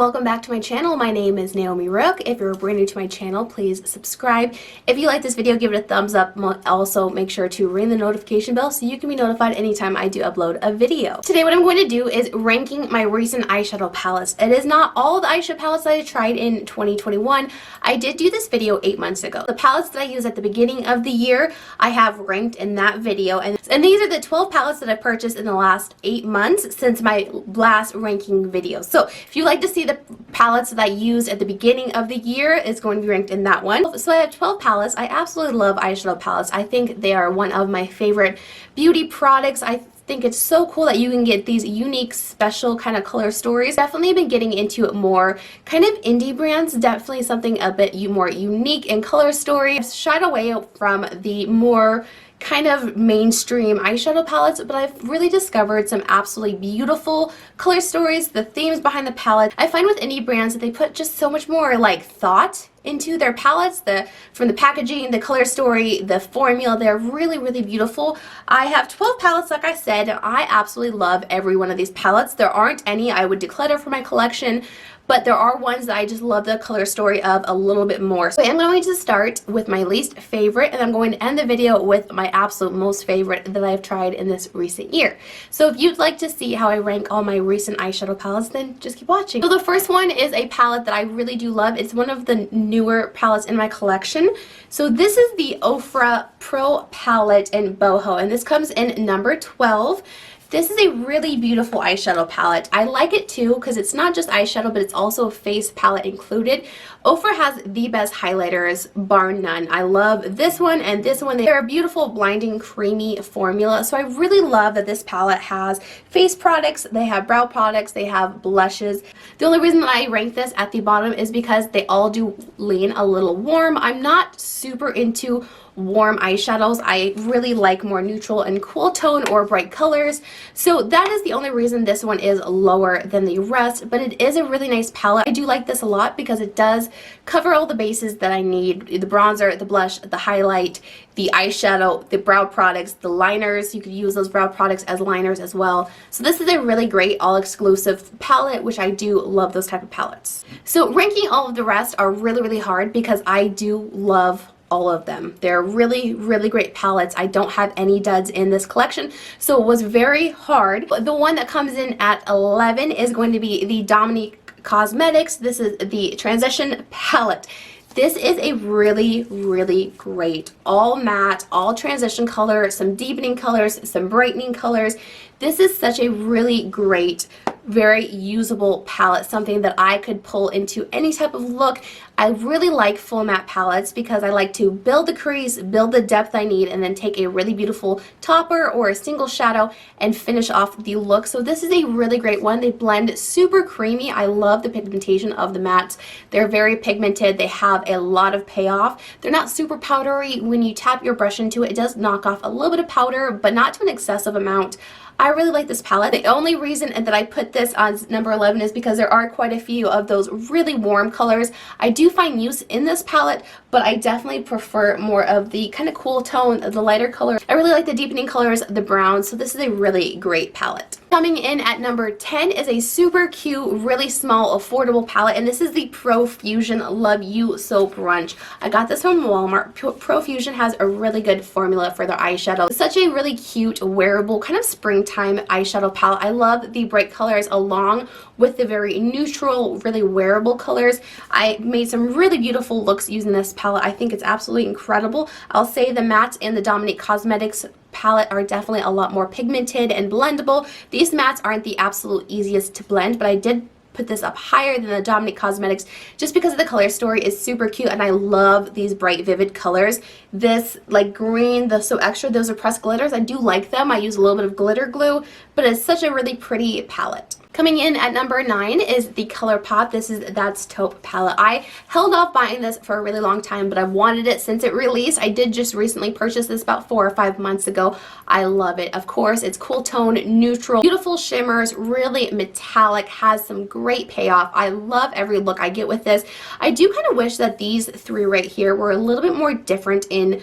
welcome back to my channel. My name is Naomi Rook. If you're brand new to my channel, please subscribe. If you like this video, give it a thumbs up. Also, make sure to ring the notification bell so you can be notified anytime I do upload a video. Today, what I'm going to do is ranking my recent eyeshadow palettes. It is not all the eyeshadow palettes that I tried in 2021. I did do this video 8 months ago. The palettes that I used at the beginning of the year, I have ranked in that video. And these are the 12 palettes that I purchased in the last 8 months since my last ranking video. So if you like to see the palettes that I used at the beginning of the year, it's going to be ranked in that one. So I have 12 palettes. I absolutely love eyeshadow palettes. I think they are one of my favorite beauty products. I think it's so cool that you can get these unique, special kind of color stories. Definitely been getting into more kind of indie brands. Definitely something a bit more unique in color story. I've shied away from the more kind of mainstream eyeshadow palettes, but I've really discovered some absolutely beautiful color stories, the themes behind the palette. I find with indie brands that they put just so much more like thought into their palettes, from the packaging, the color story, the formula. They're really, really beautiful. I have 12 palettes, like I said. I absolutely love every one of these palettes. There aren't any I would declutter for my collection, but there are ones that I just love the color story of a little bit more. So I'm going to start with my least favorite, and I'm going to end the video with my absolute most favorite that I've tried in this recent year. So if you'd like to see how I rank all my recent eyeshadow palettes, then just keep watching. So the first one is a palette that I really do love. It's one of the newer palettes in my collection. So this is the Ofra Pro palette in Boho, and this comes in number 12. This is a really beautiful eyeshadow palette. I like it too because it's not just eyeshadow, but it's also a face palette included. Ofra has the best highlighters, bar none. I love this one and this one. They're a beautiful, blinding, creamy formula. So I really love that this palette has face products, they have brow products, they have blushes. The only reason that I rank this at the bottom is because they all do lean a little warm. I'm not super into warm eyeshadows. I really like more neutral and cool tone or bright colors. So that is the only reason this one is lower than the rest, but it is a really nice palette. I do like this a lot because it does cover all the bases that I need. The bronzer, the blush, the highlight, the eyeshadow, the brow products, the liners. You could use those brow products as liners as well. So this is a really great all-exclusive palette, which I do love those type of palettes. So ranking all of the rest are really, really hard because I do love all of them. They're really, really great palettes. I don't have any duds in this collection, so it was very hard. But the one that comes in at 11 is going to be the Dominic Cosmetics. This is the Transition palette. This is a really, really great all matte, all transition color, some deepening colors, some brightening colors. This is such a really great, very usable palette, something that I could pull into any type of look. I really like full matte palettes because I like to build the crease, build the depth I need, and then take a really beautiful topper or a single shadow and finish off the look. So this is a really great one. They blend super creamy. I love the pigmentation of the mattes. They're very pigmented. They have a lot of payoff. They're not super powdery. When you tap your brush into it, it does knock off a little bit of powder, but not to an excessive amount. I really like this palette. The only reason that I put this on number 11 is because there are quite a few of those really warm colors. I do find use in this palette, but I definitely prefer more of the kind of cool tone, the lighter colors. I really like the deepening colors, the browns, so this is a really great palette. Coming in at number 10 is a super cute, really small, affordable palette, and this is the Profusion Love You So Brunch. I got this from Walmart. Profusion has a really good formula for their eyeshadow. It's such a really cute, wearable, kind of springtime eyeshadow palette. I love the bright colors along with the very neutral, really wearable colors. I made some really beautiful looks using this palette. I think it's absolutely incredible. I'll say the mattes in the Dominic Cosmetics palette are definitely a lot more pigmented and blendable. These mattes aren't the absolute easiest to blend, but I did put this up higher than the Dominic Cosmetics just because the color story is super cute, and I love these bright, vivid colors. This like green, the So Extra, those are pressed glitters. I do like them. I use a little bit of glitter glue, but it's such a really pretty palette. Coming in at number 9 is the Colourpop. That's Taupe palette. I held off buying this for a really long time, but I've wanted it since it released. I did just recently purchase this about 4 or 5 months ago. I love it. Of course, it's cool tone, neutral, beautiful shimmers, really metallic, has some great payoff. I love every look I get with this. I do kind of wish that these 3 right here were a little bit more different in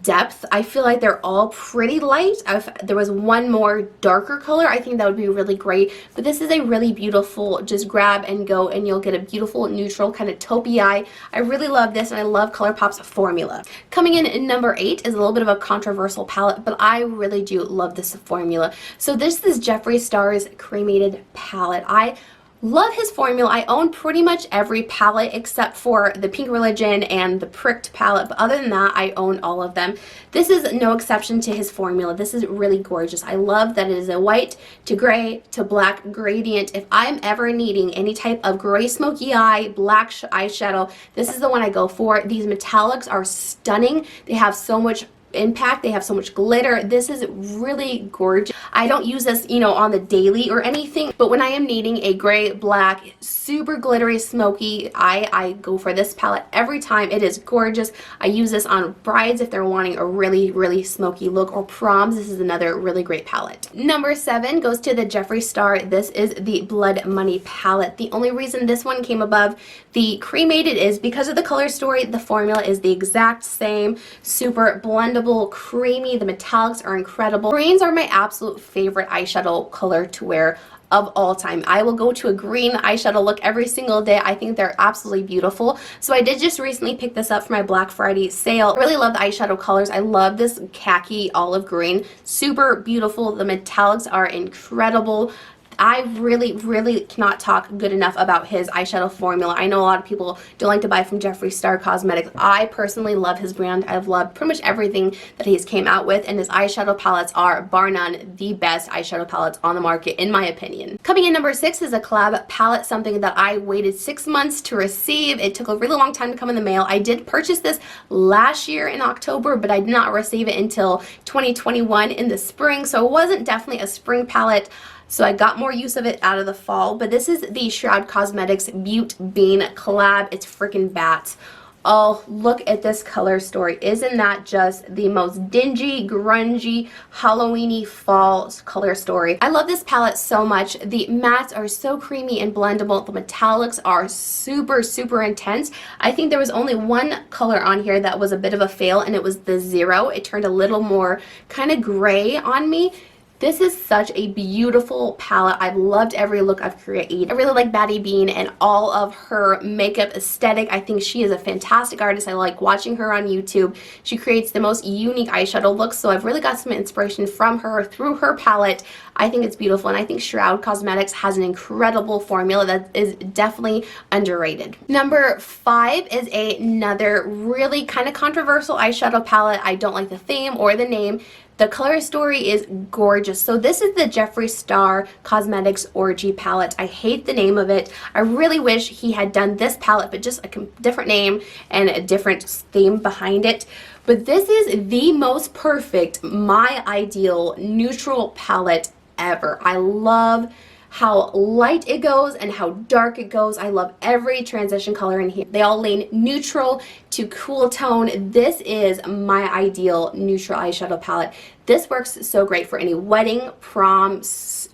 depth. I feel like they're all pretty light. If there was one more darker color, I think that would be really great. But this is a really beautiful, just grab and go, and you'll get a beautiful neutral kind of taupey eye. I really love this, and I love Colourpop's formula. Coming in at number 8 is a little bit of a controversial palette, but I really do love this formula. So this is Jeffree Star's Cremated palette. I love his formula. I own pretty much every palette except for the Pink Religion and the Pricked palette, but other than that, I own all of them. This is no exception to his formula. This is really gorgeous. I love that it is a white to gray to black gradient. If I'm ever needing any type of gray smoky eye, black eyeshadow, this is the one I go for. These metallics are stunning. They have so much impact. They have so much glitter. This is really gorgeous. I don't use this, you know, on the daily or anything, but when I am needing a gray, black, super glittery, smoky eye, I go for this palette every time. It is gorgeous. I use this on brides if they're wanting a really, really smoky look, or proms. This is another really great palette. Number 7 goes to the Jeffree Star. This is the Blood Money palette. The only reason this one came above the Cremated is because of the color story. The formula is the exact same, super blendable, creamy. The metallics are incredible. Greens are my absolute favorite eyeshadow color to wear of all time. I will go to a green eyeshadow look every single day. I think they're absolutely beautiful. So I did just recently pick this up for my Black Friday sale. I really love the eyeshadow colors. I love this khaki olive green. Super beautiful. The metallics are incredible. I really cannot talk good enough about his eyeshadow formula. I know a lot of people don't like to buy from Jeffree Star Cosmetics. I personally love his brand. I've loved pretty much everything that he's came out with, and his eyeshadow palettes are, bar none, the best eyeshadow palettes on the market, in my opinion. Coming in number 6 is a Collab Palette, something that I waited 6 months to receive. It took a really long time to come in the mail. I did purchase this last year in October, but I did not receive it until 2021 in the spring, so it wasn't definitely a spring palette. So I got more use of it out of the fall. But this is the Shroud Cosmetics Beaute Bean collab. It's freaking bats. Oh, look at this color story. Isn't that just the most dingy, grungy, Halloweeny fall color story? I love this palette so much. The mattes are so creamy and blendable. The metallics are super intense. I think there was only one color on here that was a bit of a fail, and it was the 0. It turned a little more kind of gray on me. This is such a beautiful palette. I've loved every look I've created. I really like Batty Bean and all of her makeup aesthetic. I think she is a fantastic artist. I like watching her on YouTube. She creates the most unique eyeshadow looks, so I've really got some inspiration from her through her palette. I think it's beautiful, and I think Shroud Cosmetics has an incredible formula that is definitely underrated. Number 5 is another really kind of controversial eyeshadow palette. I don't like the theme or the name. The color story is gorgeous. So this is the Jeffree Star Cosmetics Orgy palette. I hate the name of it. I really wish he had done this palette, but just a different name and a different theme behind it. But this is the most perfect, my ideal neutral palette ever. I love how light it goes and how dark it goes. I love every transition color in here. They all lean neutral to cool tone. This is my ideal neutral eyeshadow palette. This works so great for any wedding, prom,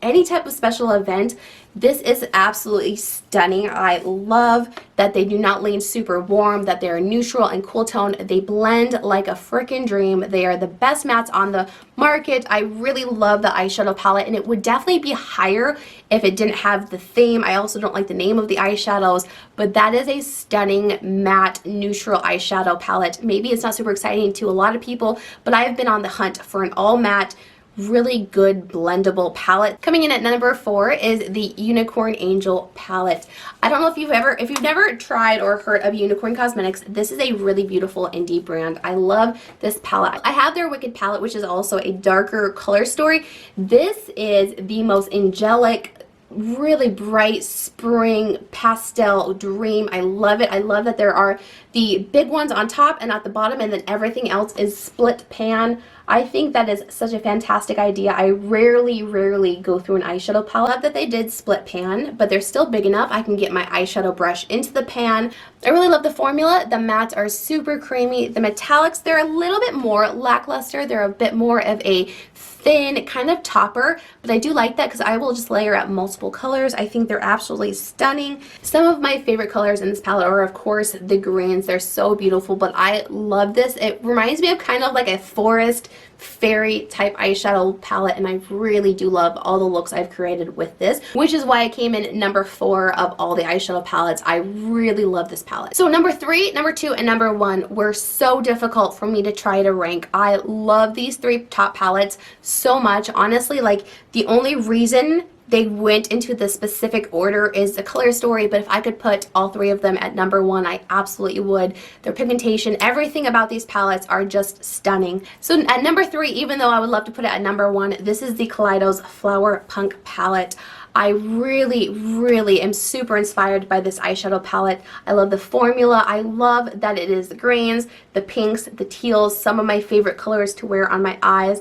any type of special event. This is absolutely stunning. I love that they do not lean super warm, that they're neutral and cool tone. They blend like a freaking dream. They are the best mattes on the market. I really love the eyeshadow palette, and it would definitely be higher if it didn't have the theme. I also don't like the name of the eyeshadows, but that is a stunning matte neutral eyeshadow palette. Maybe it's not super exciting to a lot of people, but I've been on the hunt for an all matte, really good blendable palette. Coming in at number 4 is the Unicorn Angel palette. I don't know if you've never tried or heard of Unicorn Cosmetics. This is a really beautiful indie brand. I love this palette. I have their Wicked palette, which is also a darker color story. This is the most angelic, really bright spring pastel dream. I love it. I love that there are the big ones on top and at the bottom, and then everything else is split pan. I think that is such a fantastic idea. I rarely go through an eyeshadow palette. I love that they did split pan, but they're still big enough. I can get my eyeshadow brush into the pan. I really love the formula. The mattes are super creamy. The metallics, they're a little bit more lackluster. They're a bit more of a thin kind of topper, but I do like that because I will just layer out multiple colors. I think they're absolutely stunning. Some of my favorite colors in this palette are, of course, the greens. greens. They're so beautiful, but I love this. It reminds me of kind of like a forest fairy type eyeshadow palette, and I really do love all the looks I've created with this, which is why I came in number 4 of all the eyeshadow palettes. I really love this palette. So number 3, number 2, and number 1 were so difficult for me to try to rank. I love these 3 top palettes so much. Honestly, like, the only reason they went into the specific order is the color story, but if I could put all 3 of them at number 1, I absolutely would. Their pigmentation, everything about these palettes are just stunning. So at number 3, even though I would love to put it at number 1, this is the Kaleidos Flower Punk palette. I really am super inspired by this eyeshadow palette. I love the formula. I love that it is the greens, the pinks, the teals, some of my favorite colors to wear on my eyes.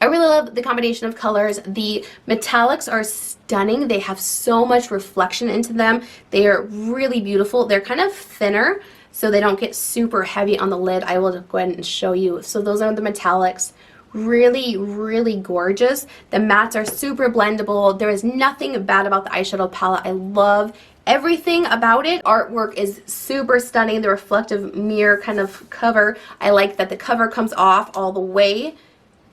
I really love the combination of colors. The metallics are stunning. They have so much reflection into them. They are really beautiful. They're kind of thinner, so they don't get super heavy on the lid. I will go ahead and show you. So those are the metallics. Really gorgeous. The mattes are super blendable. There is nothing bad about the eyeshadow palette. I love everything about it. Artwork is super stunning. The reflective mirror kind of cover. I like that the cover comes off all the way,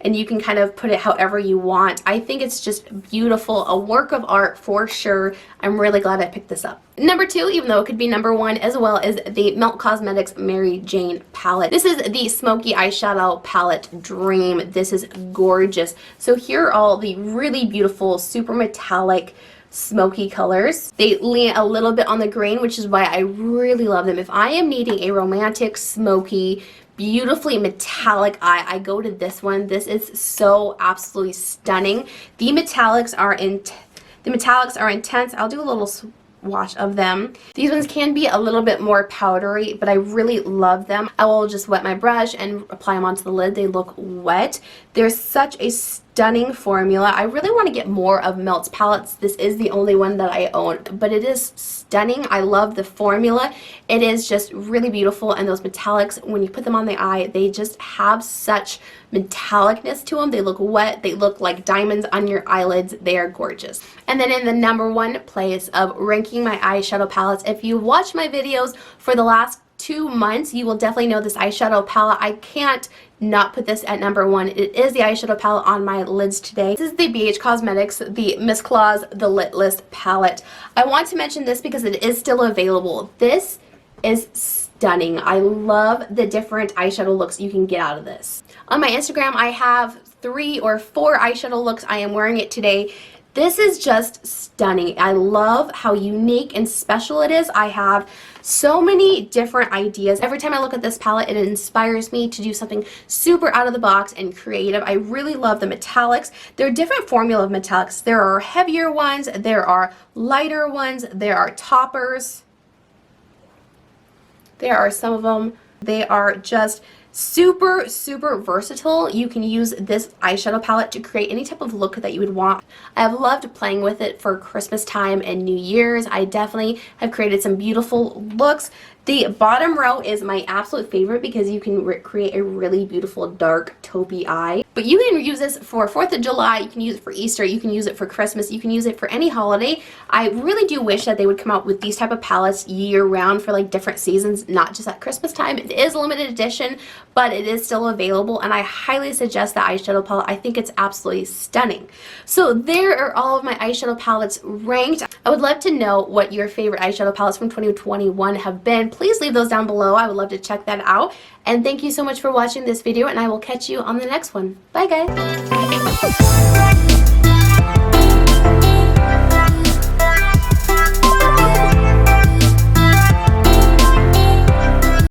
and you can kind of put it however you want. I think it's just beautiful, a work of art for sure. I'm really glad I picked this up. Number 2, even though it could be number 1 as well, is the Dominic Cosmetics Mary Jane palette. This is the Smoky Eyeshadow Palette Dream. This is gorgeous. So here are all the really beautiful, super metallic, smoky colors. They lean a little bit on the green, which is why I really love them. If I am needing a romantic, smoky, beautifully metallic eye, I go to this one. This is so absolutely stunning. The metallics are intense. I'll do a little swatch of them. These ones can be a little bit more powdery, but I really love them. I will just wet my brush and apply them onto the lid. They look wet. There's such a stunning formula. I really want to get more of Melt's palettes. This is the only one that I own, but it is stunning. I love the formula. It is just really beautiful, and those metallics, when you put them on the eye, they just have such metallicness to them. They look wet. They look like diamonds on your eyelids. They are gorgeous. And then in the number 1 place of ranking my eyeshadow palettes, if you watch my videos for the last 2 months, you will definitely know this eyeshadow palette. I can't not put this at number 1. It is the eyeshadow palette on my lids today. This is the BH Cosmetics, the Miss Claus The Lit List palette. I want to mention this because it is still available. This is stunning. I love the different eyeshadow looks you can get out of this. On my Instagram, I have 3 or 4 eyeshadow looks. I am wearing it today. This is just stunning. I love how unique and special it is. I have so many different ideas. Every time I look at this palette, it inspires me to do something super out of the box and creative. I really love the metallics. There are different formula of metallics. There are heavier ones, there are lighter ones, there are toppers. There are some of them. They are just super versatile. You can use this eyeshadow palette to create any type of look that you would want. I have loved playing with it for Christmas time and New Year's. I definitely have created some beautiful looks. The bottom row is my absolute favorite because you can create a really beautiful dark taupey eye. But you can use this for 4th of July, you can use it for Easter, you can use it for Christmas, you can use it for any holiday. I really do wish that they would come out with these type of palettes year round for like different seasons, not just at Christmas time. It is a limited edition, but it is still available, and I highly suggest the eyeshadow palette. I think it's absolutely stunning. So there are all of my eyeshadow palettes ranked. I would love to know what your favorite eyeshadow palettes from 2021 have been. Please leave those down below. I would love to check that out. And thank you so much for watching this video, and I will catch you on the next one. Bye guys!